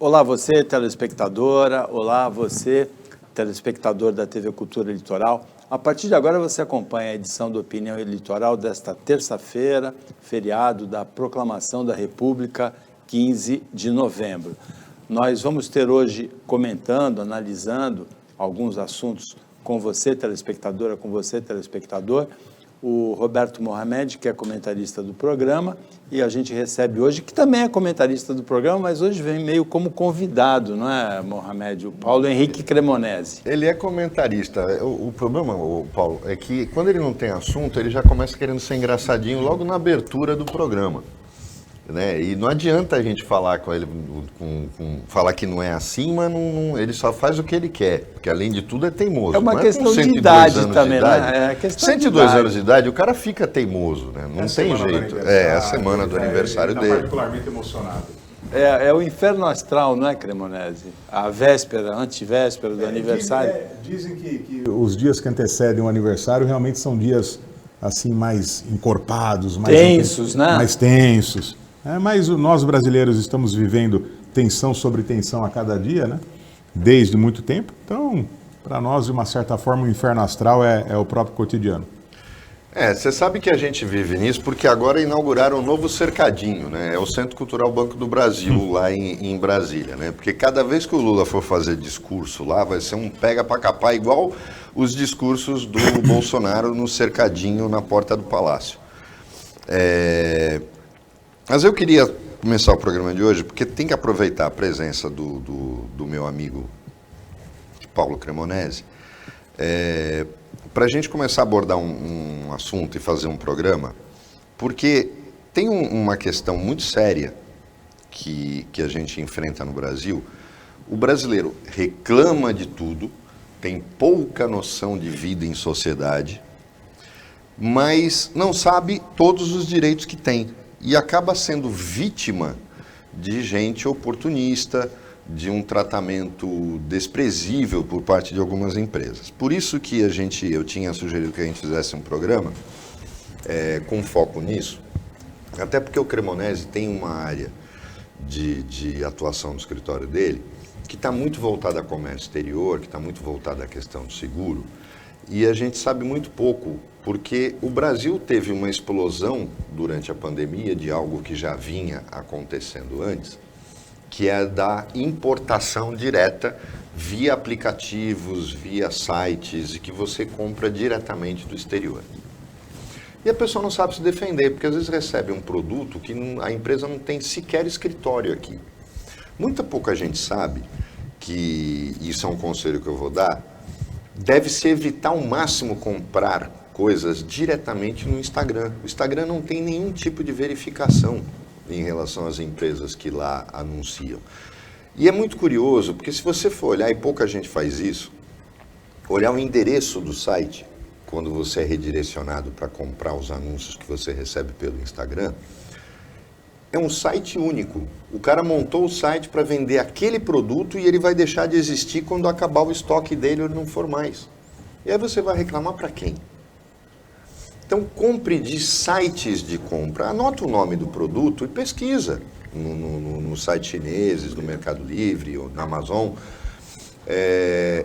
Olá você, telespectadora, olá você, telespectador da TV Cultura Litoral. A partir de agora você acompanha a edição do Opinião Litoral desta terça-feira, feriado da Proclamação da República, 15 de novembro. Nós vamos ter hoje comentando, analisando alguns assuntos com você, telespectadora, com você, telespectador, o Roberto Mohamed, que é comentarista do programa, e a gente recebe hoje, que também é comentarista do programa, mas hoje vem meio como convidado, não é, Mohamed? O Paulo Henrique Cremonese. Ele é comentarista. O problema, Paulo, é que quando ele não tem assunto, ele já começa querendo ser engraçadinho logo na abertura do programa. Né? E não adianta a gente falar com ele, falar que não é assim, mas ele só faz o que ele quer, porque além de tudo é teimoso. É uma questão de idade também, né? É questão 102 anos de idade, o cara fica teimoso, né? Não tem jeito. É a semana do aniversário dele. Particularmente emocionado. É o inferno astral, não é, Cremonese? A véspera, antivéspera do aniversário. Dizem que os dias que antecedem o aniversário realmente são dias assim mais encorpados, mais tensos, né? Mais tensos. Mas nós brasileiros estamos vivendo tensão sobre tensão a cada dia, né? Desde muito tempo. Então, para nós, de uma certa forma, o inferno astral é o próprio cotidiano. Você sabe que a gente vive nisso porque agora inauguraram um novo cercadinho, né? É o Centro Cultural Banco do Brasil, lá em Brasília, né? Porque cada vez que o Lula for fazer discurso lá, vai ser um pega pra capar, igual os discursos do Bolsonaro no cercadinho na porta do Palácio. Mas eu queria começar o programa de hoje porque tem que aproveitar a presença do meu amigo Paulo Cremonese para a gente começar a abordar um assunto e fazer um programa, porque tem uma questão muito séria que a gente enfrenta no Brasil. O brasileiro reclama de tudo, tem pouca noção de vida em sociedade, mas não sabe todos os direitos que tem. E acaba sendo vítima de gente oportunista, de um tratamento desprezível por parte de algumas empresas. Por isso que eu tinha sugerido que a gente fizesse um programa com foco nisso, até porque o Cremonese tem uma área de atuação no escritório dele que está muito voltada a comércio exterior, que está muito voltada à questão do seguro, e a gente sabe muito pouco, porque o Brasil teve uma explosão durante a pandemia de algo que já vinha acontecendo antes, que é da importação direta via aplicativos, via sites, e que você compra diretamente do exterior. E a pessoa não sabe se defender, porque às vezes recebe um produto que a empresa não tem sequer escritório aqui. Muita pouca gente sabe que, isso é um conselho que eu vou dar, deve-se evitar ao máximo comprar coisas diretamente no Instagram. O Instagram não tem nenhum tipo de verificação em relação às empresas que lá anunciam. E é muito curioso, porque se você for olhar, e pouca gente faz isso, olhar o endereço do site, quando você é redirecionado para comprar os anúncios que você recebe pelo Instagram, é um site único. O cara montou o site para vender aquele produto e ele vai deixar de existir quando acabar o estoque dele ou ele não for mais. E aí você vai reclamar para quem? Então, compre de sites de compra. Anota o nome do produto e pesquisa no site chineses, no Mercado Livre ou na Amazon.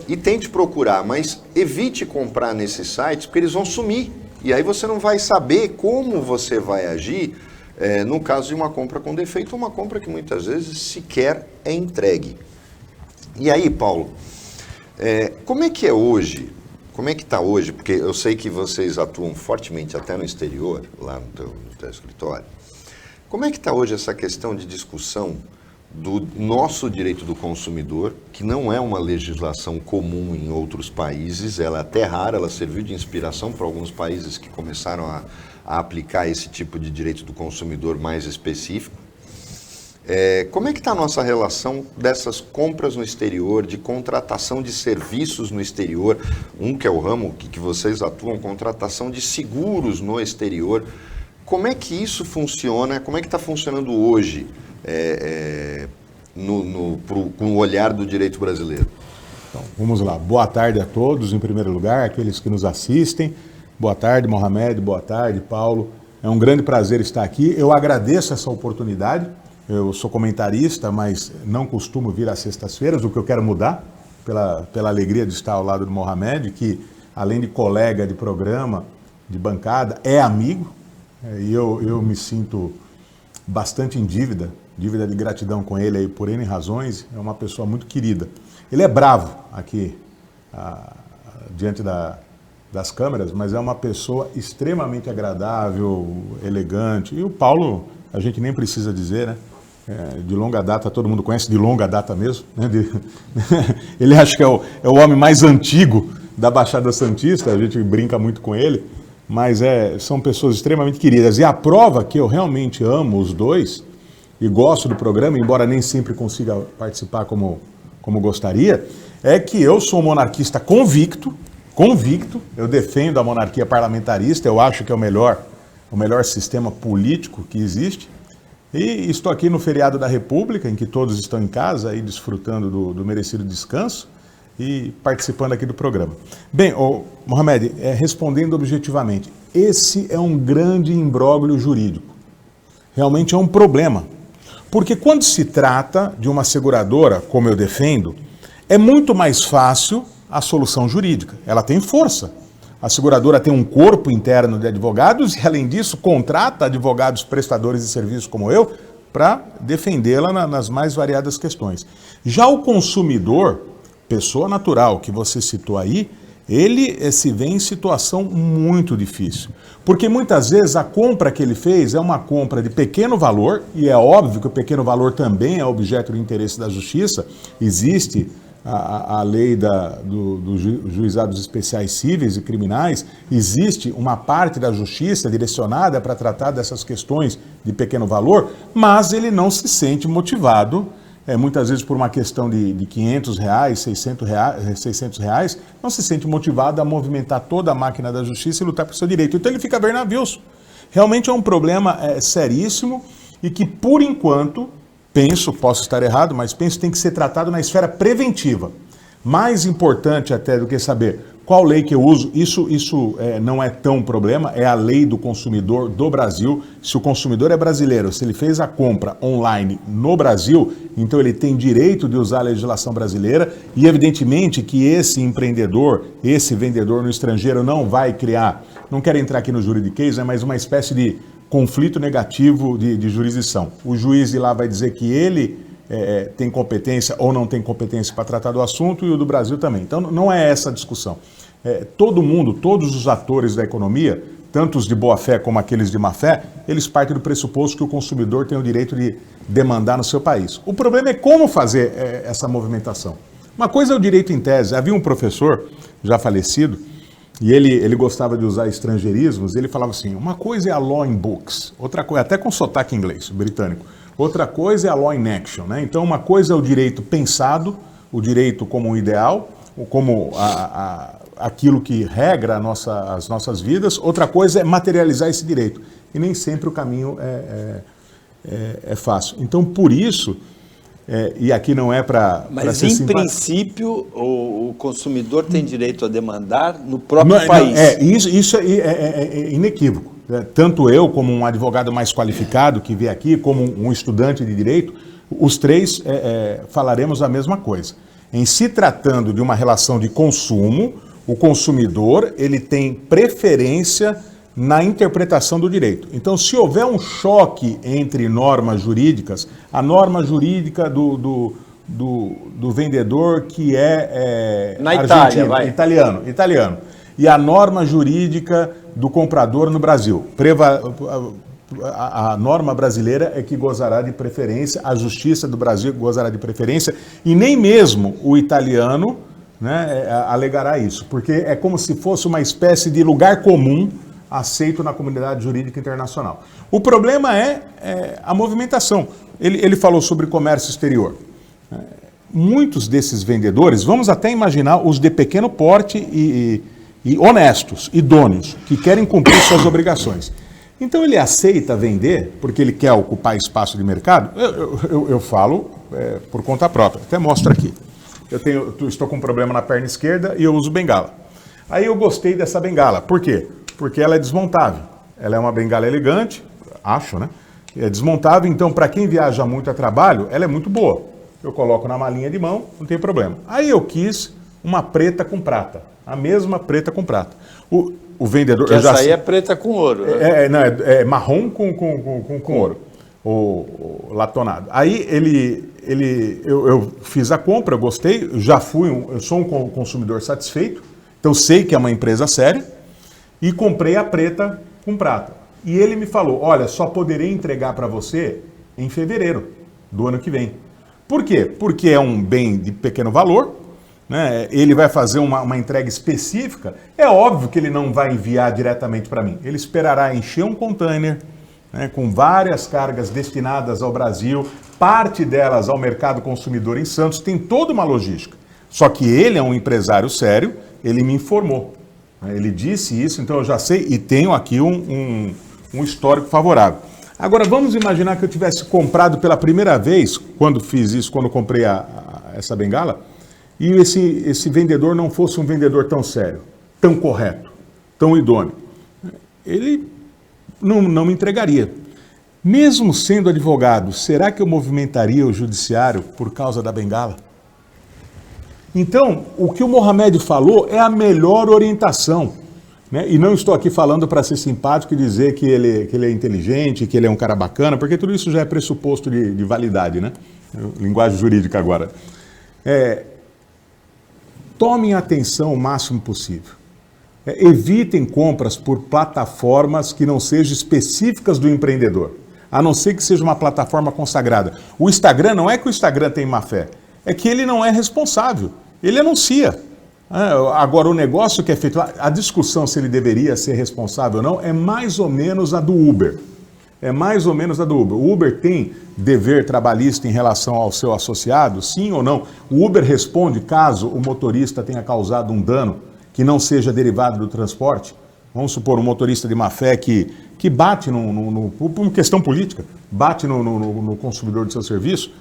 E tente procurar, mas evite comprar nesses sites porque eles vão sumir. E aí você não vai saber como você vai agir no caso de uma compra com defeito, uma compra que muitas vezes sequer é entregue. E aí, Paulo, como é que é hoje? Como é que está hoje? Porque eu sei que vocês atuam fortemente até no exterior, lá no teu escritório. Como é que está hoje essa questão de discussão do nosso direito do consumidor, que não é uma legislação comum em outros países, ela é até rara, ela serviu de inspiração para alguns países que começaram a aplicar esse tipo de direito do consumidor mais específico. Como é que está a nossa relação dessas compras no exterior, de contratação de serviços no exterior, que é o ramo que vocês atuam, contratação de seguros no exterior. Como é que isso funciona? Como é que está funcionando hoje com o olhar do direito brasileiro? Então, vamos lá. Boa tarde a todos, em primeiro lugar, aqueles que nos assistem. Boa tarde, Mohamed. Boa tarde, Paulo. É um grande prazer estar aqui. Eu agradeço essa oportunidade Eu sou comentarista, mas não costumo vir às sextas-feiras, o que eu quero mudar, pela alegria de estar ao lado do Mohamed, que além de colega de programa, de bancada, é amigo, e eu me sinto bastante em dívida de gratidão com ele aí por N razões. É uma pessoa muito querida. Ele é bravo aqui diante das câmeras, mas é uma pessoa extremamente agradável, elegante. E o Paulo, a gente nem precisa dizer, né? De longa data, todo mundo conhece, de longa data mesmo. Né? Ele acho que é o homem mais antigo da Baixada Santista, a gente brinca muito com ele, mas são pessoas extremamente queridas. E a prova que eu realmente amo os dois e gosto do programa, embora nem sempre consiga participar como gostaria, é que eu sou um monarquista convicto, eu defendo a monarquia parlamentarista, eu acho que é o melhor sistema político que existe. E estou aqui no feriado da República, em que todos estão em casa e desfrutando do merecido descanso e participando aqui do programa. Bem, Mohamed, respondendo objetivamente, esse é um grande imbróglio jurídico. Realmente é um problema. Porque quando se trata de uma seguradora, como eu defendo, é muito mais fácil a solução jurídica. Ela tem força. A seguradora tem um corpo interno de advogados e, além disso, contrata advogados prestadores de serviços como eu para defendê-la nas mais variadas questões. Já o consumidor, pessoa natural que você citou aí, ele se vê em situação muito difícil. Porque muitas vezes a compra que ele fez é uma compra de pequeno valor, e é óbvio que o pequeno valor também é objeto do interesse da justiça. Existe a lei dos juizados especiais cíveis e criminais, existe uma parte da justiça direcionada para tratar dessas questões de pequeno valor, mas ele não se sente motivado, muitas vezes por uma questão de R$500, R$600, não se sente motivado a movimentar toda a máquina da justiça e lutar por seu direito. Então ele fica a ver navios. Realmente é um problema seríssimo e que, por enquanto, posso estar errado, mas penso que tem que ser tratado na esfera preventiva. Mais importante até do que saber qual lei que eu uso, isso não é tão problema, é a lei do consumidor do Brasil. Se o consumidor é brasileiro, se ele fez a compra online no Brasil, então ele tem direito de usar a legislação brasileira e evidentemente que esse empreendedor, esse vendedor no estrangeiro não vai criar, não quero entrar aqui no juridiquês, mas uma espécie de conflito negativo de jurisdição. O juiz de lá vai dizer que ele tem competência ou não tem competência para tratar do assunto e o do Brasil também. Então não é essa a discussão. Todo mundo, todos os atores da economia, tanto os de boa fé como aqueles de má fé, eles partem do pressuposto que o consumidor tem o direito de demandar no seu país. O problema é como fazer essa movimentação. Uma coisa é o direito em tese. Havia um professor já falecido, e ele gostava de usar estrangeirismos, ele falava assim, uma coisa é a law in books, outra coisa, até com sotaque inglês, britânico, outra coisa é a law in action, né? Então uma coisa é o direito pensado, o direito como um ideal, como aquilo que regra as nossas vidas, outra coisa é materializar esse direito, e nem sempre o caminho é fácil. Então por isso, e aqui não é para Mas, em princípio, o consumidor tem direito a demandar no próprio país. Isso é inequívoco. Tanto eu, como um advogado mais qualificado que vem aqui, como um estudante de direito, os três falaremos a mesma coisa. Em se tratando de uma relação de consumo, o consumidor ele tem preferência na interpretação do direito. Então, se houver um choque entre normas jurídicas, a norma jurídica do vendedor que na Itália, italiano, e a norma jurídica do comprador no Brasil. A norma brasileira é que gozará de preferência, a justiça do Brasil gozará de preferência, e nem mesmo o italiano, né, alegará isso, porque é como se fosse uma espécie de lugar comum aceito na comunidade jurídica internacional. O problema é a movimentação. Ele falou sobre comércio exterior. Muitos desses vendedores, vamos até imaginar os de pequeno porte e honestos, idôneos, que querem cumprir suas obrigações. Então ele aceita vender porque ele quer ocupar espaço de mercado? Eu falo por conta própria, até mostro aqui. Estou com um problema na perna esquerda e eu uso bengala. Aí eu gostei dessa bengala. Por quê? Porque ela é desmontável. Ela é uma bengala elegante, acho, né? é desmontável, então para quem viaja muito a trabalho, ela é muito boa. Eu coloco na malinha de mão, não tem problema. Aí eu quis uma preta com prata, a mesma preta com prata. O vendedor... Que essa aí é preta com ouro, né? Não, é marrom com ouro, o latonado. Aí eu fiz a compra, eu gostei, eu sou um consumidor satisfeito, então sei que é uma empresa séria, e comprei a preta com prata. E ele me falou, olha, só poderei entregar para você em fevereiro do ano que vem. Por quê? Porque é um bem de pequeno valor, né? Ele vai fazer uma entrega específica. É óbvio que ele não vai enviar diretamente para mim. Ele esperará encher um container, né, com várias cargas destinadas ao Brasil, parte delas ao mercado consumidor em Santos. Tem toda uma logística. Só que ele é um empresário sério, ele me informou. Ele disse isso, então eu já sei e tenho aqui um histórico favorável. Agora, vamos imaginar que eu tivesse comprado pela primeira vez, quando fiz isso, quando comprei essa bengala, e esse vendedor não fosse um vendedor tão sério, tão correto, tão idôneo. Ele não me entregaria. Mesmo sendo advogado, será que eu movimentaria o judiciário por causa da bengala? Então, o que o Mohamed falou é a melhor orientação. Né? E não estou aqui falando para ser simpático e dizer que ele é inteligente, que ele é um cara bacana, porque tudo isso já é pressuposto de validade, né? Linguagem jurídica agora. Tomem atenção o máximo possível. Evitem compras por plataformas que não sejam específicas do empreendedor, a não ser que seja uma plataforma consagrada. O Instagram, não é que o Instagram tem má fé, é que ele não é responsável, ele anuncia. Agora, o negócio que é feito lá, a discussão se ele deveria ser responsável ou não, é mais ou menos a do Uber. É mais ou menos a do Uber. O Uber tem dever trabalhista em relação ao seu associado, sim ou não? O Uber responde caso o motorista tenha causado um dano que não seja derivado do transporte. Vamos supor um motorista de má fé que bate por uma questão política, bate no consumidor do seu serviço,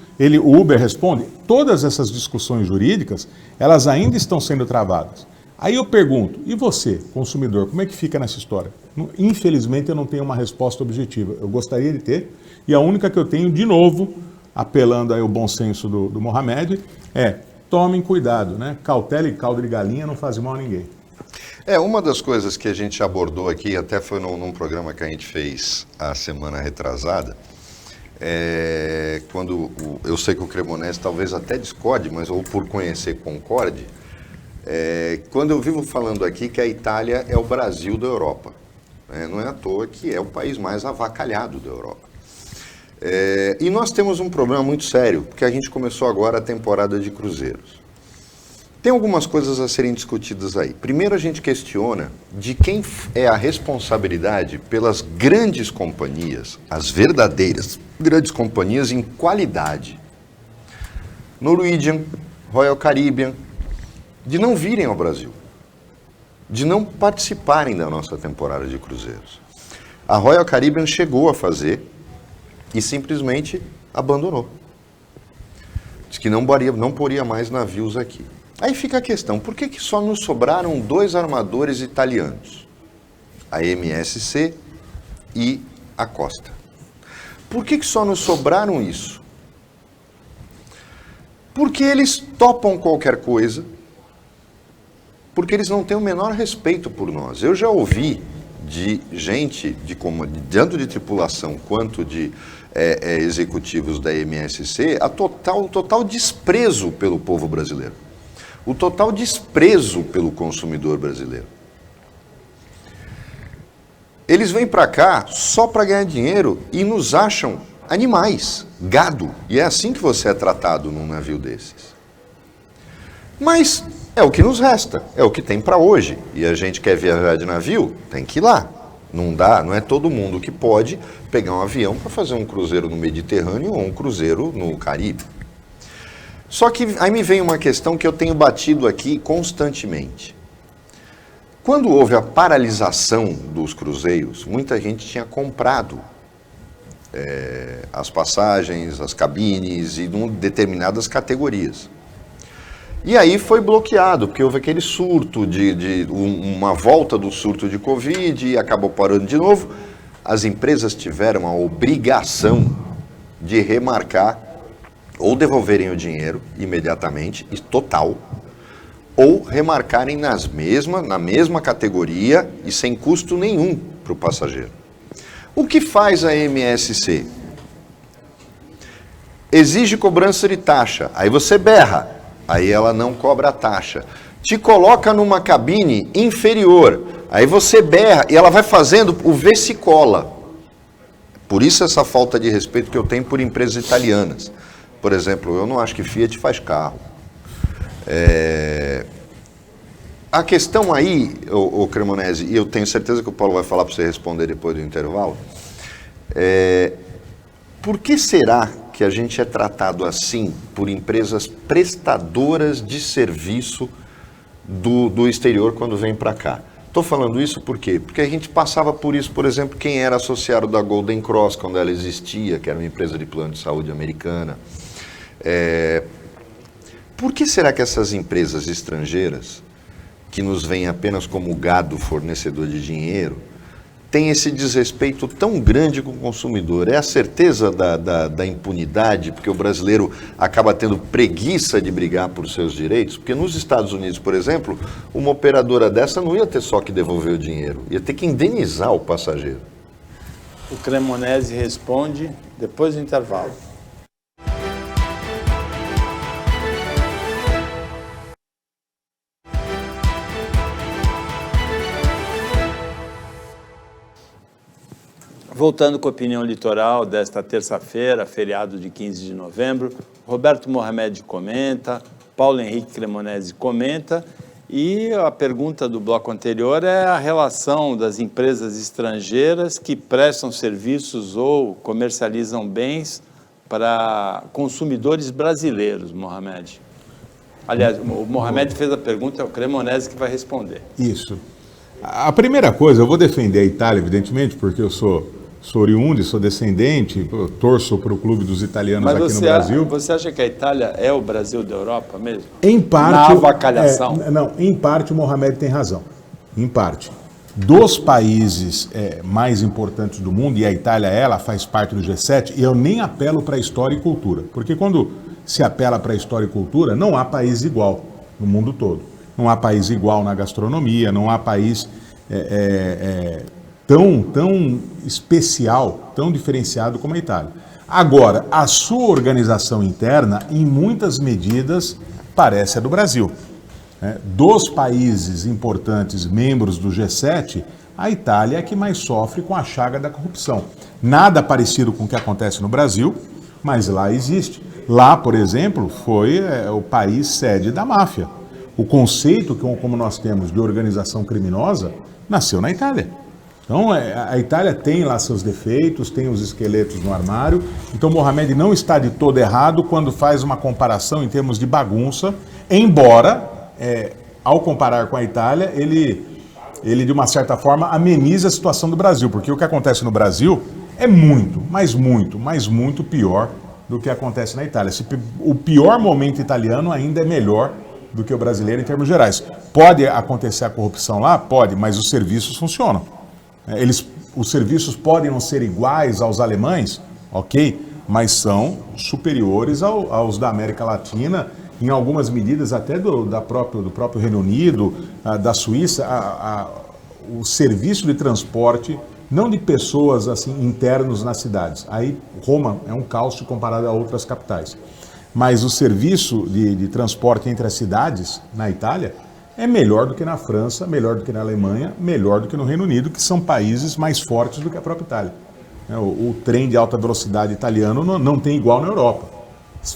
o Uber responde. Todas essas discussões jurídicas, elas ainda estão sendo travadas. Aí eu pergunto, e você, consumidor, como é que fica nessa história? Infelizmente eu não tenho uma resposta objetiva. Eu gostaria de ter, e a única que eu tenho, de novo, apelando aí ao bom senso do Mohamed, tomem cuidado, né? Cautela e caldo de galinha não faz mal a ninguém. Uma das coisas que a gente abordou aqui, até foi num programa que a gente fez a semana retrasada, quando eu sei que o Cremonese talvez até discorde, mas ou por conhecer concorde, quando eu vivo falando aqui que a Itália é o Brasil da Europa. Não é à toa que é o país mais avacalhado da Europa. E nós temos um problema muito sério, porque a gente começou agora a temporada de cruzeiros. Tem algumas coisas a serem discutidas aí. Primeiro, a gente questiona de quem é a responsabilidade pelas grandes companhias, as verdadeiras grandes companhias em qualidade. Norwegian, Royal Caribbean, de não virem ao Brasil, de não participarem da nossa temporada de cruzeiros. A Royal Caribbean chegou a fazer e simplesmente abandonou. Diz que não poria mais navios aqui. Aí fica a questão, por que só nos sobraram 2 armadores italianos? A MSC e a Costa. Por que só nos sobraram isso? Porque eles topam qualquer coisa, porque eles não têm o menor respeito por nós. Eu já ouvi de gente, tanto de tripulação quanto de executivos da MSC, o total desprezo pelo povo brasileiro. O total desprezo pelo consumidor brasileiro. Eles vêm para cá só para ganhar dinheiro e nos acham animais, gado. E é assim que você é tratado num navio desses. Mas é o que nos resta, é o que tem para hoje. E a gente quer viajar de navio, tem que ir lá. Não dá, não é todo mundo que pode pegar um avião para fazer um cruzeiro no Mediterrâneo ou um cruzeiro no Caribe. Só que aí me vem uma questão que eu tenho batido aqui constantemente. Quando houve a paralisação dos cruzeiros, muita gente tinha comprado as passagens, as cabines e determinadas categorias. E aí foi bloqueado, porque houve aquele surto uma volta do surto de Covid e acabou parando de novo. as empresas tiveram a obrigação de remarcar ou devolverem o dinheiro imediatamente, e total, ou remarcarem na mesma categoria e sem custo nenhum para o passageiro. O que faz a MSC? Exige cobrança de taxa, aí você berra, aí ela não cobra a taxa. Te coloca numa cabine inferior, aí você berra e ela vai fazendo o vê-se-cola. Por isso essa falta de respeito que eu tenho por empresas italianas. Por exemplo, eu não acho que Fiat faz carro. A questão aí, o Cremonesi, e eu tenho certeza que o Paulo vai falar para você responder depois do intervalo, por que será que a gente é tratado assim por empresas prestadoras de serviço do exterior quando vem para cá? Estou falando isso por quê? Porque a gente passava por isso, por exemplo, quem era associado da Golden Cross, quando ela existia, que era uma empresa de plano de saúde americana. Por que será que essas empresas estrangeiras, que nos veem apenas como gado fornecedor de dinheiro, têm esse desrespeito tão grande com o consumidor? É a certeza da impunidade, porque o brasileiro acaba tendo preguiça de brigar por seus direitos? Porque nos Estados Unidos, por exemplo, uma operadora dessa não ia ter só que devolver o dinheiro, ia ter que indenizar o passageiro. O Cremonesi responde depois do intervalo. Voltando com a opinião litoral desta terça-feira, feriado de 15 de novembro, Roberto Mohamed comenta, Paulo Henrique Cremonesi comenta, e a pergunta do bloco anterior é a relação das empresas estrangeiras que prestam serviços ou comercializam bens para consumidores brasileiros, Mohamed. Aliás, o Mohamed fez a pergunta, é o Cremonesi que vai responder. Isso. A primeira coisa, eu vou defender a Itália, evidentemente, porque eu sou oriundo, sou descendente, eu torço para o clube dos italianos aqui no Brasil. Você acha que a Itália é o Brasil da Europa mesmo? Em parte, na avacalhação? Não, em parte o Mohamed tem razão. Em parte. Dos países mais importantes do mundo, e a Itália ela faz parte do G7, e eu nem apelo para a história e cultura, porque quando se apela para a história e cultura, não há país igual no mundo todo. Não há país igual na gastronomia, não há país tão especial, tão diferenciado como a Itália. Agora, a sua organização interna, em muitas medidas, parece a do Brasil. Dos países importantes, membros do G7, a Itália é que mais sofre com a chaga da corrupção. Nada parecido com o que acontece no Brasil, mas lá existe. Lá, por exemplo, foi o país sede da máfia. O conceito, como nós temos de organização criminosa, nasceu na Itália. Então, a Itália tem lá seus defeitos, tem os esqueletos no armário. Então, Mohamed não está de todo errado quando faz uma comparação em termos de bagunça, embora, ao comparar com a Itália, ele, de uma certa forma, ameniza a situação do Brasil, porque o que acontece no Brasil é muito, mas muito pior do que acontece na Itália. O pior momento italiano ainda é melhor do que o brasileiro em termos gerais. Pode acontecer a corrupção lá? Pode, mas os serviços funcionam. Os serviços podem não ser iguais aos alemães, ok, mas são superiores aos da América Latina, em algumas medidas até do próprio Reino Unido, da Suíça. O serviço de transporte, não de pessoas assim internos nas cidades. Aí Roma é um caos comparado a outras capitais. Mas o serviço de transporte entre as cidades na Itália é melhor do que na França, melhor do que na Alemanha, melhor do que no Reino Unido, que são países mais fortes do que a própria Itália. O trem de alta velocidade italiano não tem igual na Europa.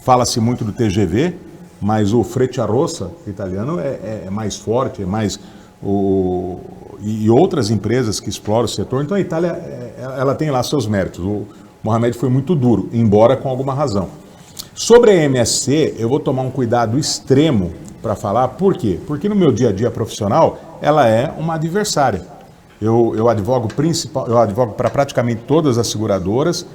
Fala-se muito do TGV, mas o Frecciarossa italiano é mais forte, e outras empresas que exploram o setor. Então a Itália ela tem lá seus méritos. O Mohamed foi muito duro, embora com alguma razão. Sobre a MSC, eu vou tomar um cuidado extremo para falar. Por quê? Porque no meu dia a dia profissional, ela é uma adversária. Eu advogo para praticamente todas as seguradoras,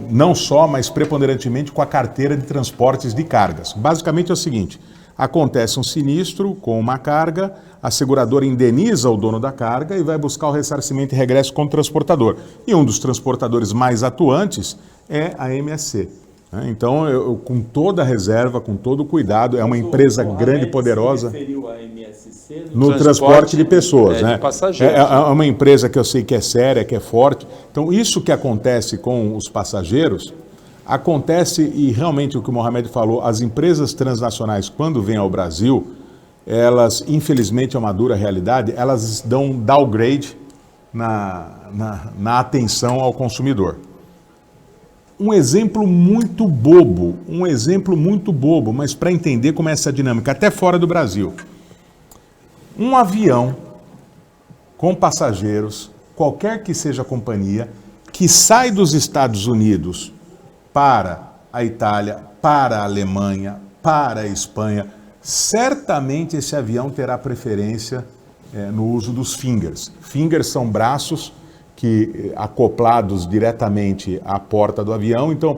não só, mas preponderantemente com a carteira de transportes de cargas. Basicamente é o seguinte: Acontece um sinistro com uma carga, a seguradora indeniza o dono da carga e vai buscar o ressarcimento e regresso com o transportador. E um dos transportadores mais atuantes é a MSC. Então, eu, com toda a reserva, com todo o cuidado, é uma empresa grande e poderosa. Se referiu à MSC no transporte de pessoas, né? De passageiros. É uma empresa que eu sei que é séria, que é forte. Então, isso que acontece com os passageiros, acontece, e realmente o que o Mohamed falou, as empresas transnacionais, quando vêm ao Brasil, elas, infelizmente é uma dura realidade, elas dão um downgrade na atenção ao consumidor. Um exemplo muito bobo, mas para entender como é essa dinâmica, até fora do Brasil. Um avião com passageiros, qualquer que seja a companhia, que sai dos Estados Unidos para a Itália, para a Alemanha, para a Espanha, certamente esse avião terá preferência no uso dos fingers. Fingers são braços que acoplados diretamente à porta do avião, então o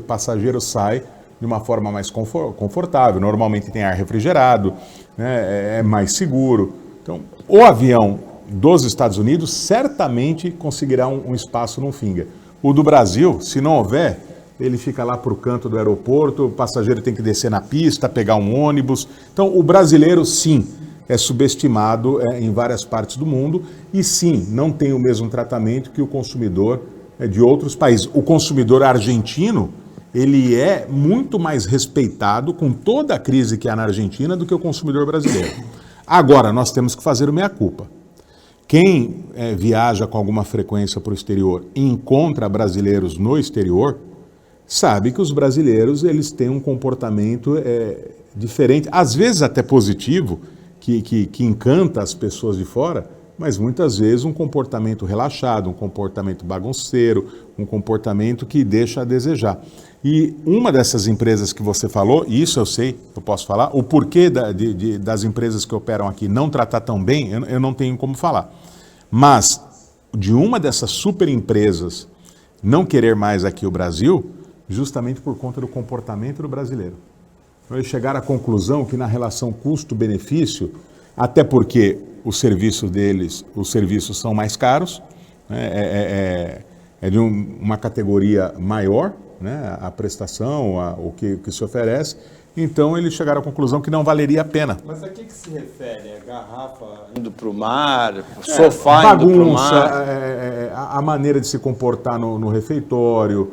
passageiro sai de uma forma mais confortável, normalmente tem ar refrigerado, né, é mais seguro. Então, o avião dos Estados Unidos certamente conseguirá um espaço no finger. O do Brasil, se não houver, ele fica lá para o canto do aeroporto, o passageiro tem que descer na pista, pegar um ônibus. Então, o brasileiro, sim, é subestimado em várias partes do mundo e, sim, não tem o mesmo tratamento que o consumidor de outros países. O consumidor argentino, ele é muito mais respeitado com toda a crise que há na Argentina do que o consumidor brasileiro. Agora, nós temos que fazer o meia-culpa. Quem viaja com alguma frequência para o exterior e encontra brasileiros no exterior, sabe que os brasileiros eles têm um comportamento diferente, às vezes até positivo, que encanta as pessoas de fora, mas muitas vezes um comportamento relaxado, um comportamento bagunceiro, um comportamento que deixa a desejar. E uma dessas empresas que você falou, isso eu sei, eu posso falar, o porquê das empresas que operam aqui não tratar tão bem, eu não tenho como falar. Mas de uma dessas super empresas não querer mais aqui o Brasil, justamente por conta do comportamento do brasileiro. Então, eles chegaram à conclusão que na relação custo-benefício, até porque os serviços são mais caros, né, é de uma categoria maior, né, a prestação, o que se oferece, então eles chegaram à conclusão que não valeria a pena. Mas a que se refere? A garrafa indo para o mar, o sofá indo para o mar? A maneira de se comportar no refeitório,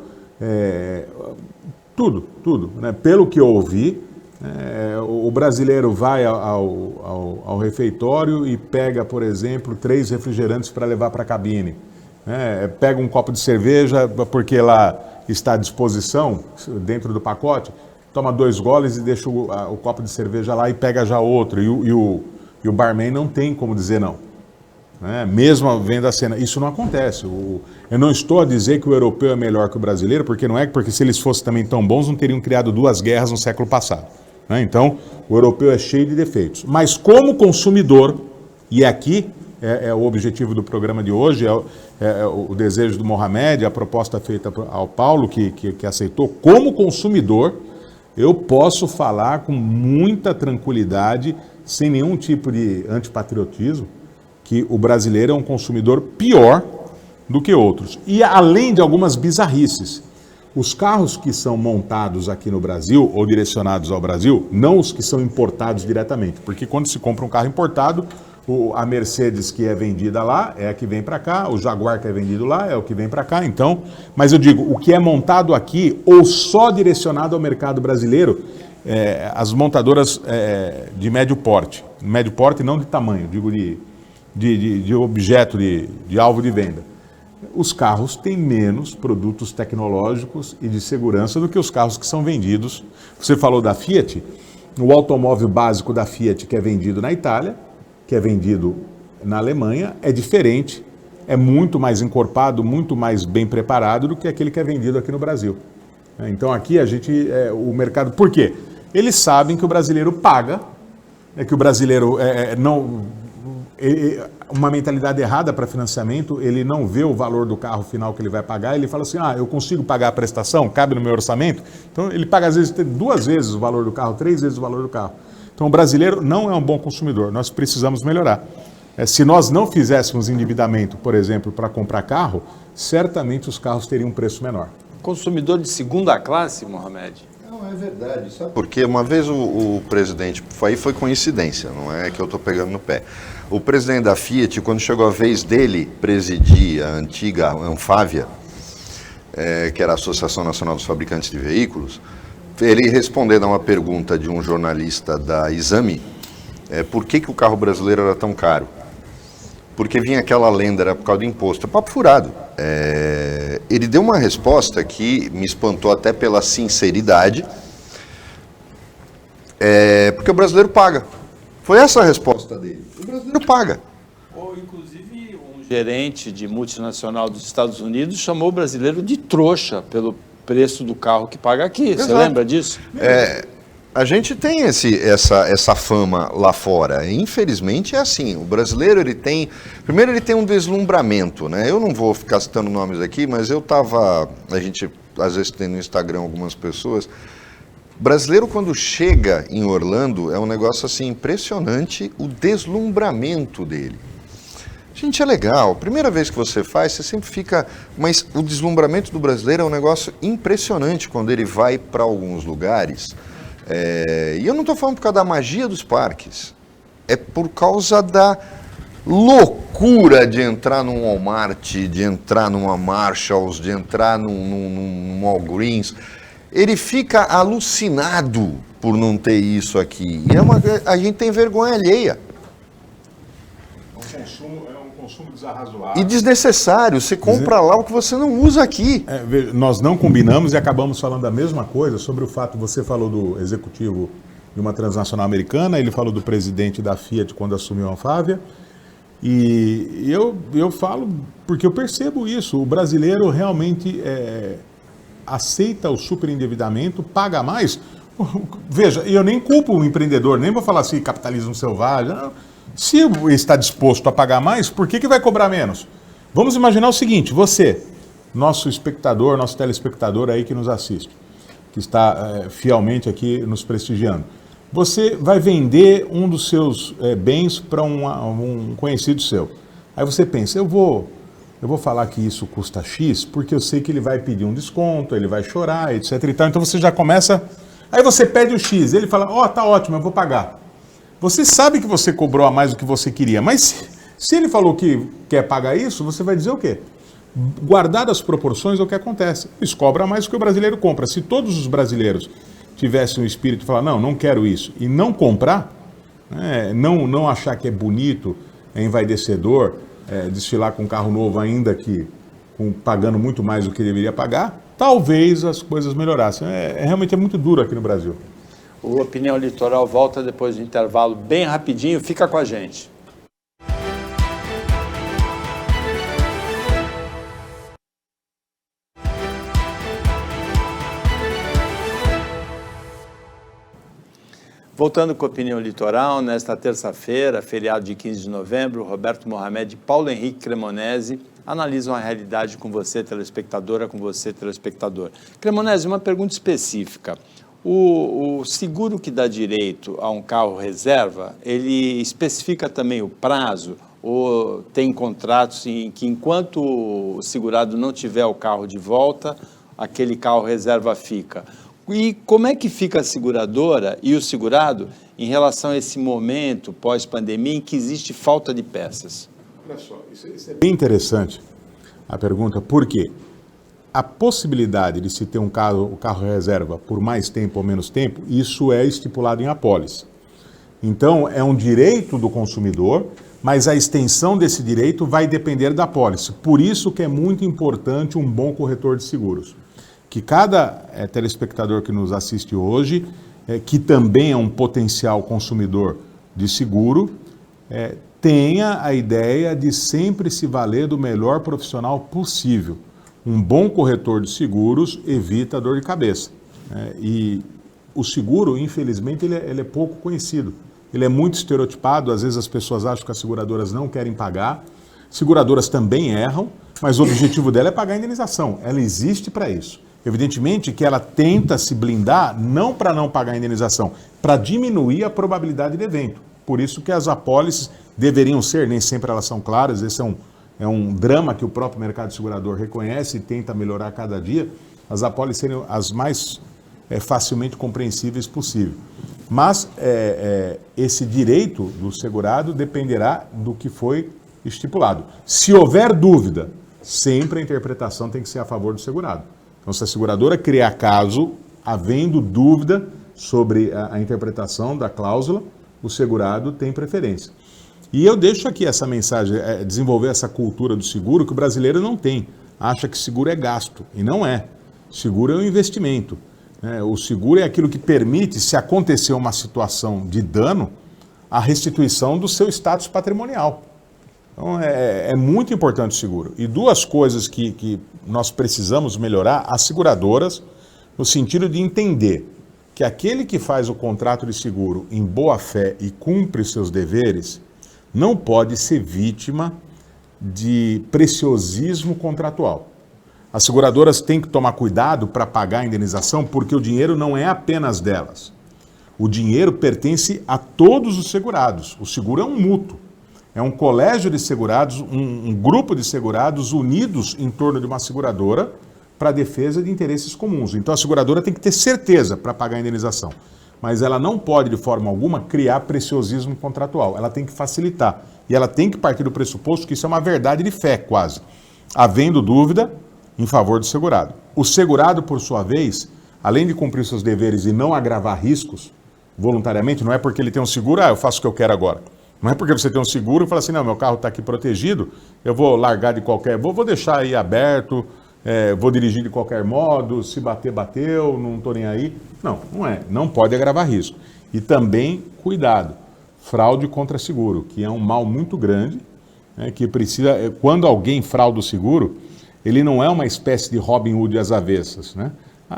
tudo. Né? Pelo que eu ouvi, o brasileiro vai ao refeitório e pega, por exemplo, 3 refrigerantes para levar para a cabine. Pega um copo de cerveja, porque lá está à disposição, dentro do pacote, toma 2 goles e deixa o copo de cerveja lá e pega já outro. E o barman não tem como dizer não. Mesmo vendo a cena, isso não acontece. Eu não estou a dizer que o europeu é melhor que o brasileiro, porque não é, porque se eles fossem também tão bons, não teriam criado 2 guerras no século passado. Então, o europeu é cheio de defeitos. Mas como consumidor, e aqui é o objetivo do programa de hoje, é o desejo do Mohamed, a proposta feita ao Paulo, que aceitou, como consumidor, eu posso falar com muita tranquilidade, sem nenhum tipo de antipatriotismo, que o brasileiro é um consumidor pior do que outros. E além de algumas bizarrices, os carros que são montados aqui no Brasil, ou direcionados ao Brasil, não os que são importados diretamente, porque quando se compra um carro importado, a Mercedes que é vendida lá é a que vem para cá, o Jaguar que é vendido lá é o que vem para cá, então, mas eu digo, o que é montado aqui, ou só direcionado ao mercado brasileiro, as montadoras de médio porte não de tamanho, digo de objeto, de alvo de venda. Os carros têm menos produtos tecnológicos e de segurança do que os carros que são vendidos. Você falou da Fiat, o automóvel básico da Fiat que é vendido na Itália, que é vendido na Alemanha, é diferente, é muito mais encorpado, muito mais bem preparado do que aquele que é vendido aqui no Brasil. Então aqui o mercado, por quê? Eles sabem que o brasileiro paga, que o brasileiro uma mentalidade errada para financiamento, ele não vê o valor do carro final que ele vai pagar, ele fala assim, eu consigo pagar a prestação, cabe no meu orçamento, então ele paga às vezes 2 vezes o valor do carro, 3 vezes o valor do carro. Então o brasileiro não é um bom consumidor, nós precisamos melhorar. Se nós não fizéssemos endividamento, por exemplo, para comprar carro, certamente os carros teriam um preço menor. Consumidor de segunda classe, Mohamed? Não, é verdade. Sabe? Porque uma vez o presidente, aí foi coincidência, não é que eu estou pegando no pé. O presidente da Fiat, quando chegou a vez dele presidir a antiga Anfávia, que era a Associação Nacional dos Fabricantes de Veículos, ele respondendo a uma pergunta de um jornalista da Exame, por que o carro brasileiro era tão caro? Porque vinha aquela lenda, era por causa do imposto. É papo furado. Ele deu uma resposta que me espantou até pela sinceridade, porque o brasileiro paga. Foi essa a resposta dele. O brasileiro paga. Ou, inclusive, um gerente de multinacional dos Estados Unidos chamou o brasileiro de trouxa pelo preço do carro que paga aqui. Exato. Você lembra disso? A gente tem essa fama lá fora. Infelizmente é assim. O brasileiro primeiro ele tem um deslumbramento, né? Eu não vou ficar citando nomes aqui, mas a gente às vezes tem no Instagram algumas pessoas. O brasileiro quando chega em Orlando é um negócio assim impressionante o deslumbramento dele. Gente, é legal. Primeira vez que você faz, você sempre fica... Mas o deslumbramento do brasileiro é um negócio impressionante quando ele vai para alguns lugares. E eu não estou falando por causa da magia dos parques. É por causa da loucura de entrar num Walmart, de entrar numa Marshalls, de entrar num Walgreens. Ele fica alucinado por não ter isso aqui. E a gente tem vergonha alheia. É um consumo desarrazoável. E desnecessário. Você compra lá o que você não usa aqui. Nós não combinamos e acabamos falando a mesma coisa sobre o fato, você falou do executivo de uma transnacional americana, ele falou do presidente da Fiat quando assumiu a Anfávia. E eu falo porque eu percebo isso. O brasileiro realmente aceita o superendividamento, paga mais. Veja, eu nem culpo o empreendedor, nem vou falar assim, capitalismo selvagem. Não. Se está disposto a pagar mais, por que vai cobrar menos? Vamos imaginar o seguinte, você, nosso espectador, nosso telespectador aí que nos assiste, que está fielmente aqui nos prestigiando, você vai vender um dos seus bens para um conhecido seu. Aí você pensa, eu vou falar que isso custa X, porque eu sei que ele vai pedir um desconto, ele vai chorar, etc. e tal. Então você já começa... Aí você pede o X, ele fala, tá ótimo, eu vou pagar. Você sabe que você cobrou a mais do que você queria, mas se ele falou que quer pagar isso, você vai dizer o quê? Guardadas as proporções é o que acontece. Eles cobram mais do que o brasileiro compra. Se todos os brasileiros tivessem o espírito de falar, não quero isso, e não comprar, não achar que é bonito, é envaidecedor, desfilar com um carro novo ainda que pagando muito mais do que deveria pagar, talvez as coisas melhorassem. Realmente é muito duro aqui no Brasil. O Opinião Litoral volta depois do intervalo bem rapidinho. Fica com a gente. Voltando com a Opinião Litoral, nesta terça-feira, feriado de 15 de novembro, Roberto Mohamed e Paulo Henrique Cremonesi analisam a realidade com você, telespectadora, com você, telespectador. Cremonesi, uma pergunta específica. O seguro que dá direito a um carro reserva, ele especifica também o prazo ou tem contratos em que enquanto o segurado não tiver o carro de volta, aquele carro reserva fica? E como é que fica a seguradora e o segurado em relação a esse momento pós-pandemia em que existe falta de peças? Olha só, isso é bem interessante a pergunta, por quê? A possibilidade de se ter o carro reserva por mais tempo ou menos tempo, isso é estipulado em apólice. Então, é um direito do consumidor, mas a extensão desse direito vai depender da apólice. Por isso que é muito importante um bom corretor de seguros. Que cada telespectador que nos assiste hoje, que também é um potencial consumidor de seguro, tenha a ideia de sempre se valer do melhor profissional possível. Um bom corretor de seguros evita a dor de cabeça. E o seguro, infelizmente, ele é pouco conhecido. Ele é muito estereotipado, às vezes as pessoas acham que as seguradoras não querem pagar. Seguradoras também erram, mas o objetivo dela é pagar a indenização. Ela existe para isso. Evidentemente que ela tenta se blindar não para não pagar a indenização, para diminuir a probabilidade de evento. Por isso que as apólices deveriam ser, nem sempre elas são claras, esse é um drama que o próprio mercado segurador reconhece e tenta melhorar a cada dia, as apólices serem as mais facilmente compreensíveis possível. Mas esse direito do segurado dependerá do que foi estipulado. Se houver dúvida, sempre a interpretação tem que ser a favor do segurado. Então, se a seguradora criar caso, havendo dúvida sobre a interpretação da cláusula, o segurado tem preferência. E eu deixo aqui essa mensagem, desenvolver essa cultura do seguro que o brasileiro não tem. Acha que seguro é gasto, e não é. Seguro é um investimento. O seguro é aquilo que permite, se acontecer uma situação de dano, a restituição do seu status patrimonial. Então, é muito importante o seguro. E duas coisas que nós precisamos melhorar, as seguradoras, no sentido de entender que aquele que faz o contrato de seguro em boa fé e cumpre os seus deveres, não pode ser vítima de preciosismo contratual. As seguradoras têm que tomar cuidado para pagar a indenização, porque o dinheiro não é apenas delas. O dinheiro pertence a todos os segurados. O seguro é um mútuo. É um colégio de segurados, um grupo de segurados unidos em torno de uma seguradora para a defesa de interesses comuns. Então a seguradora tem que ter certeza para pagar a indenização. Mas ela não pode, de forma alguma, criar preciosismo contratual. Ela tem que facilitar. E ela tem que partir do pressuposto que isso é uma verdade de fé, quase. Havendo dúvida, em favor do segurado. O segurado, por sua vez, além de cumprir seus deveres e não agravar riscos, voluntariamente, não é porque ele tem um seguro, eu faço o que eu quero agora. Não é porque você tem um seguro e fala assim, não, meu carro está aqui protegido, eu vou largar de qualquer... Vou deixar aí aberto, vou dirigir de qualquer modo, se bater, bateu, não estou nem aí. Não é. Não pode agravar risco. E também, cuidado, fraude contra seguro, que é um mal muito grande, que precisa... Quando alguém frauda o seguro, ele não é uma espécie de Robin Hood às avessas, né?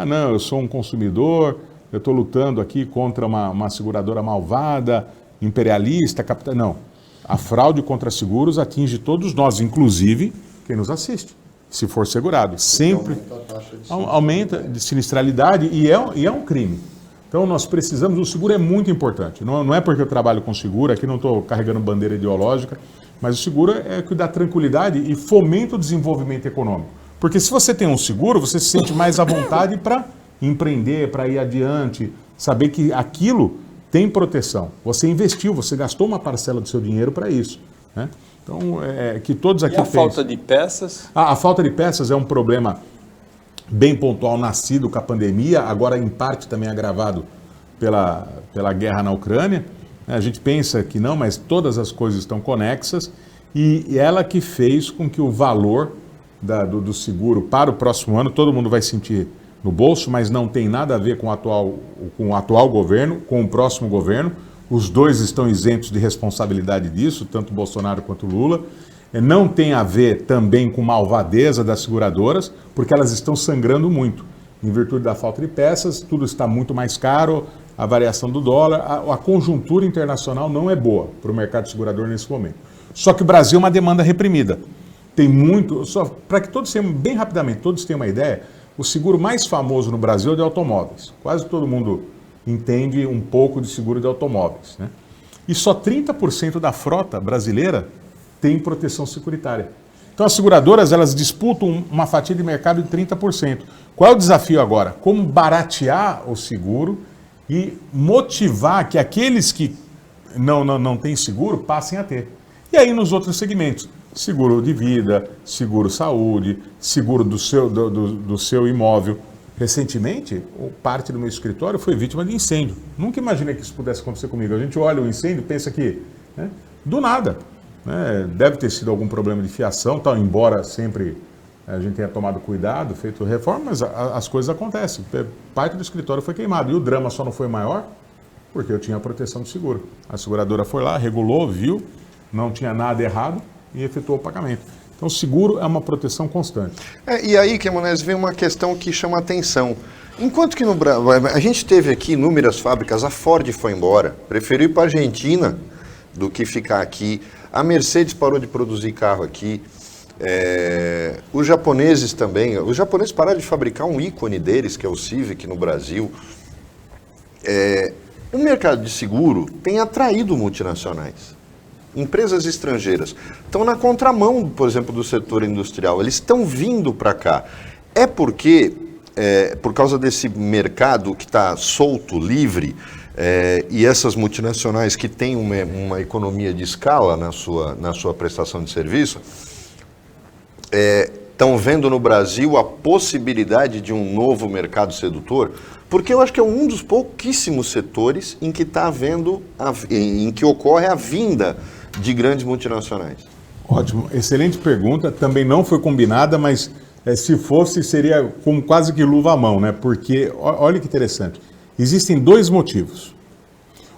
Não, eu sou um consumidor, eu estou lutando aqui contra uma seguradora malvada, imperialista, capital... Não. A fraude contra seguros atinge todos nós, inclusive quem nos assiste, se for segurado. Sempre aumenta de sinistralidade e é um crime. Então nós precisamos, o seguro é muito importante. Não é porque eu trabalho com seguro, aqui não estou carregando bandeira ideológica, mas o seguro é que dá tranquilidade e fomenta o desenvolvimento econômico. Porque se você tem um seguro, você se sente mais à vontade para empreender, para ir adiante, saber que aquilo tem proteção. Você investiu, você gastou uma parcela do seu dinheiro para isso, né? Então, que todos aqui... E a falta de peças? A falta de peças é um problema bem pontual, nascido com a pandemia, agora em parte também agravado pela guerra na Ucrânia. A gente pensa que não, mas todas as coisas estão conexas e ela que fez com que o valor do seguro para o próximo ano, todo mundo vai sentir no bolso, mas não tem nada a ver com o atual governo, com o próximo governo. Os dois estão isentos de responsabilidade disso, tanto Bolsonaro quanto Lula. Não tem a ver também com malvadeza das seguradoras, porque elas estão sangrando muito. Em virtude da falta de peças, tudo está muito mais caro, a variação do dólar, a conjuntura internacional não é boa para o mercado segurador nesse momento. Só que o Brasil é uma demanda reprimida. Tem muito, só para que todos tenham, bem rapidamente, todos tenham uma ideia, o seguro mais famoso no Brasil é de automóveis. Quase todo mundo entende um pouco de seguro de automóveis, né? E só 30% da frota brasileira tem proteção securitária. Então as seguradoras, elas disputam uma fatia de mercado de 30%. Qual é o desafio agora? Como baratear o seguro e motivar que aqueles que não têm seguro passem a ter. E aí nos outros segmentos, seguro de vida, seguro saúde, seguro do seu imóvel. Recentemente, parte do meu escritório foi vítima de incêndio. Nunca imaginei que isso pudesse acontecer comigo. A gente olha o incêndio e pensa que, do nada, deve ter sido algum problema de fiação, tal, embora sempre a gente tenha tomado cuidado, feito reforma, mas as coisas acontecem. Parte do escritório foi queimado. E o drama só não foi maior porque eu tinha a proteção do seguro. A seguradora foi lá, regulou, viu, não tinha nada errado e efetuou o pagamento. Então, o seguro é uma proteção constante. E aí, Cremonesi, vem uma questão que chama a atenção. Enquanto que no Brasil, a gente teve aqui inúmeras fábricas, a Ford foi embora, preferiu ir para a Argentina do que ficar aqui. A Mercedes parou de produzir carro aqui. Os japoneses também. Os japoneses pararam de fabricar um ícone deles, que é o Civic, no Brasil. O mercado de seguro tem atraído multinacionais. Empresas estrangeiras estão na contramão, por exemplo, do setor industrial. Eles estão vindo para cá. É porque, por causa desse mercado que está solto, livre, e essas multinacionais que têm uma economia de escala na sua prestação de serviço, estão vendo no Brasil a possibilidade de um novo mercado sedutor, porque eu acho que é um dos pouquíssimos setores em que em que ocorre a vinda de grandes multinacionais. Ótimo, excelente pergunta, também não foi combinada, mas se fosse seria como quase que luva à mão, né? Porque, olha que interessante, existem dois motivos.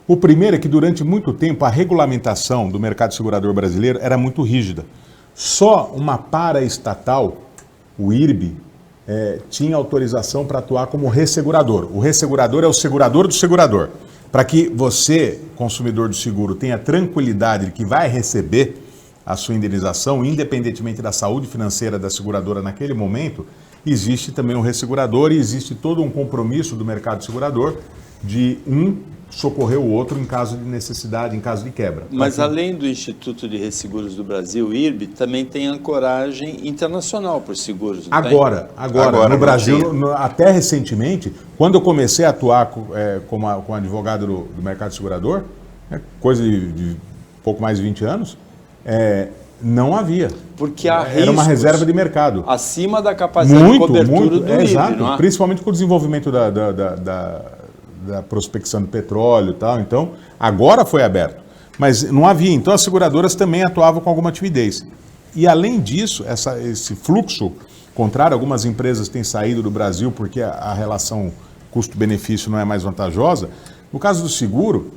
O primeiro é que durante muito tempo a regulamentação do mercado segurador brasileiro era muito rígida. Só uma paraestatal, o IRB, tinha autorização para atuar como ressegurador. O ressegurador é o segurador do segurador. Para que você, consumidor do seguro, tenha tranquilidade de que vai receber a sua indenização, independentemente da saúde financeira da seguradora naquele momento, existe também um ressegurador e existe todo um compromisso do mercado segurador de socorrer o outro em caso de necessidade, em caso de quebra. Mas além do Instituto de Resseguros do Brasil, o IRB, também tem ancoragem internacional para os seguros, não Agora no Brasil, até recentemente, quando eu comecei a atuar como advogado do mercado segurador, coisa de pouco mais de 20 anos, não havia. Porque há era uma reserva de mercado. Acima da capacidade de cobertura do IRB, exato, não é? Principalmente com o desenvolvimento da prospecção de petróleo e tal. Então, agora foi aberto. Mas não havia. Então, as seguradoras também atuavam com alguma timidez. E, além disso, esse fluxo contrário, algumas empresas têm saído do Brasil porque a relação custo-benefício não é mais vantajosa. No caso do seguro,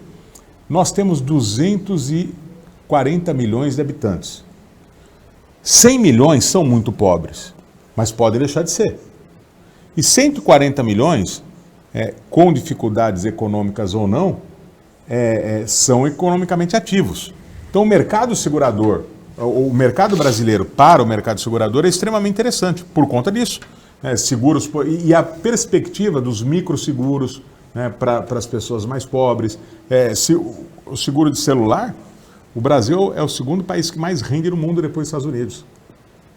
nós temos 240 milhões de habitantes. 100 milhões são muito pobres, mas pode deixar de ser. E 140 milhões... com dificuldades econômicas ou não, são economicamente ativos. Então, o mercado segurador, o mercado brasileiro para o mercado segurador é extremamente interessante por conta disso. Seguros e a perspectiva dos microseguros, né, para as pessoas mais pobres. O seguro de celular, o Brasil é o segundo país que mais rende no mundo depois dos Estados Unidos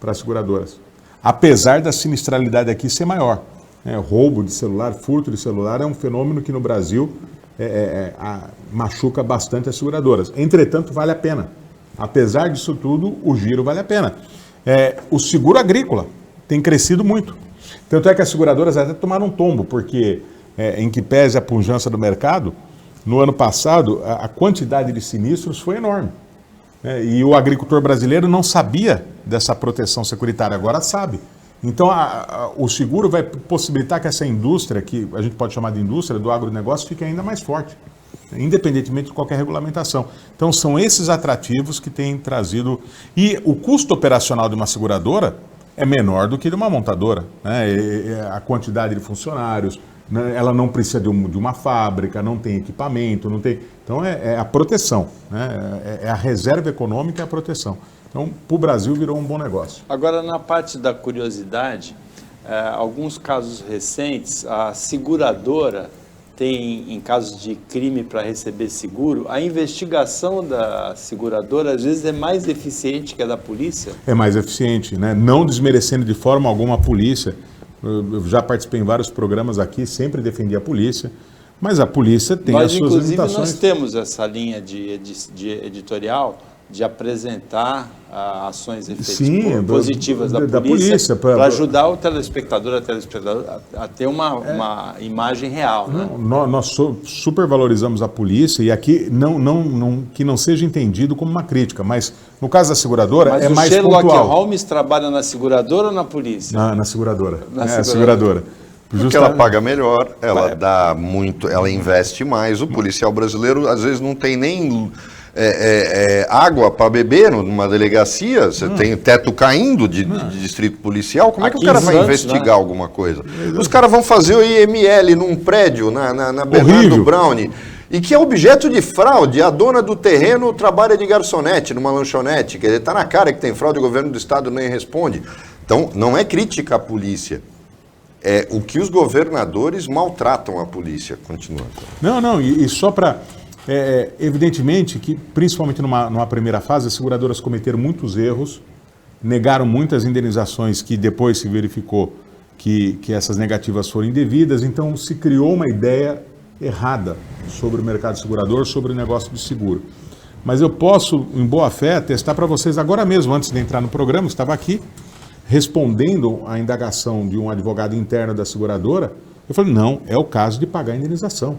para as seguradoras. Apesar da sinistralidade aqui ser maior. Roubo de celular, furto de celular é um fenômeno que no Brasil machuca bastante as seguradoras. Entretanto, vale a pena. Apesar disso tudo, o giro vale a pena. O seguro agrícola tem crescido muito. Tanto é que as seguradoras até tomaram um tombo, porque em que pese a pujança do mercado, no ano passado a quantidade de sinistros foi enorme. E o agricultor brasileiro não sabia dessa proteção securitária, agora sabe. Então, o seguro vai possibilitar que essa indústria, que a gente pode chamar de indústria do agronegócio, fique ainda mais forte, independentemente de qualquer regulamentação. Então, são esses atrativos que têm trazido... E o custo operacional de uma seguradora é menor do que de uma montadora, né? A quantidade de funcionários, né? Ela não precisa de uma fábrica, não tem equipamento, não tem... Então, é a proteção, né? É a reserva econômica e a proteção. Então, para o Brasil virou um bom negócio. Agora, na parte da curiosidade, alguns casos recentes, a seguradora tem, em casos de crime para receber seguro, a investigação da seguradora às vezes é mais eficiente que a da polícia? É mais eficiente, né? Não desmerecendo de forma alguma a polícia. Eu já participei em vários programas aqui, sempre defendi a polícia, mas a polícia tem as suas limitações. Nós temos essa linha de editorial de apresentar ações positivas da polícia para ajudar o telespectador a ter uma imagem real. Né? Nós super valorizamos a polícia e aqui que não seja entendido como uma crítica, mas no caso da seguradora é mais pontual. Mas o Sherlock Holmes trabalha na seguradora ou na polícia? Na seguradora. A seguradora. Porque ela paga melhor, ela dá muito, ela investe mais. O policial brasileiro às vezes não tem nem água para beber numa delegacia, você tem teto caindo de distrito policial, como é que o cara vai investigar alguma coisa? Os caras vão fazer o IML num prédio na Bernardo Browne, e que é objeto de fraude. A dona do terreno trabalha de garçonete numa lanchonete, quer dizer, está na cara que tem fraude, o governo do estado nem responde. Então, não é crítica à polícia, é o que os governadores maltratam a polícia, continuando. Não, e só para... evidentemente que, principalmente numa primeira fase, as seguradoras cometeram muitos erros, negaram muitas indenizações que depois se verificou que essas negativas foram indevidas, então se criou uma ideia errada sobre o mercado segurador, sobre o negócio de seguro. Mas eu posso, em boa fé, testar para vocês agora mesmo, antes de entrar no programa, estava aqui, respondendo à indagação de um advogado interno da seguradora, eu falei, não, é o caso de pagar a indenização.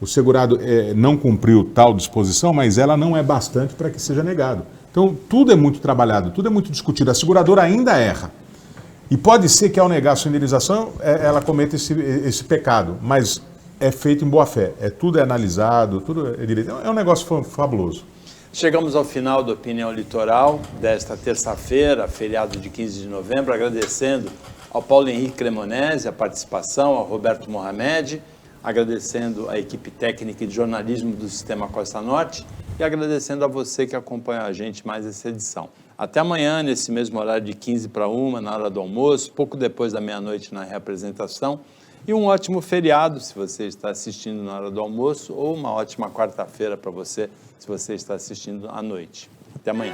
O segurado não cumpriu tal disposição, mas ela não é bastante para que seja negado. Então, tudo é muito trabalhado, tudo é muito discutido. A seguradora ainda erra. E pode ser que ao negar a sua indenização, ela cometa esse pecado, mas é feito em boa fé. Tudo é analisado, tudo é direito. É um negócio fabuloso. Chegamos ao final do Opinião Litoral desta terça-feira, feriado de 15 de novembro, agradecendo ao Paulo Henrique Cremonesi a participação, ao Roberto Mohamed, agradecendo a equipe técnica de jornalismo do Sistema Costa Norte e agradecendo a você que acompanha a gente mais essa edição. Até amanhã, nesse mesmo horário de 15 para 1, na hora do almoço, pouco depois da meia-noite na reapresentação. E um ótimo feriado, se você está assistindo na hora do almoço, ou uma ótima quarta-feira para você, se você está assistindo à noite. Até amanhã.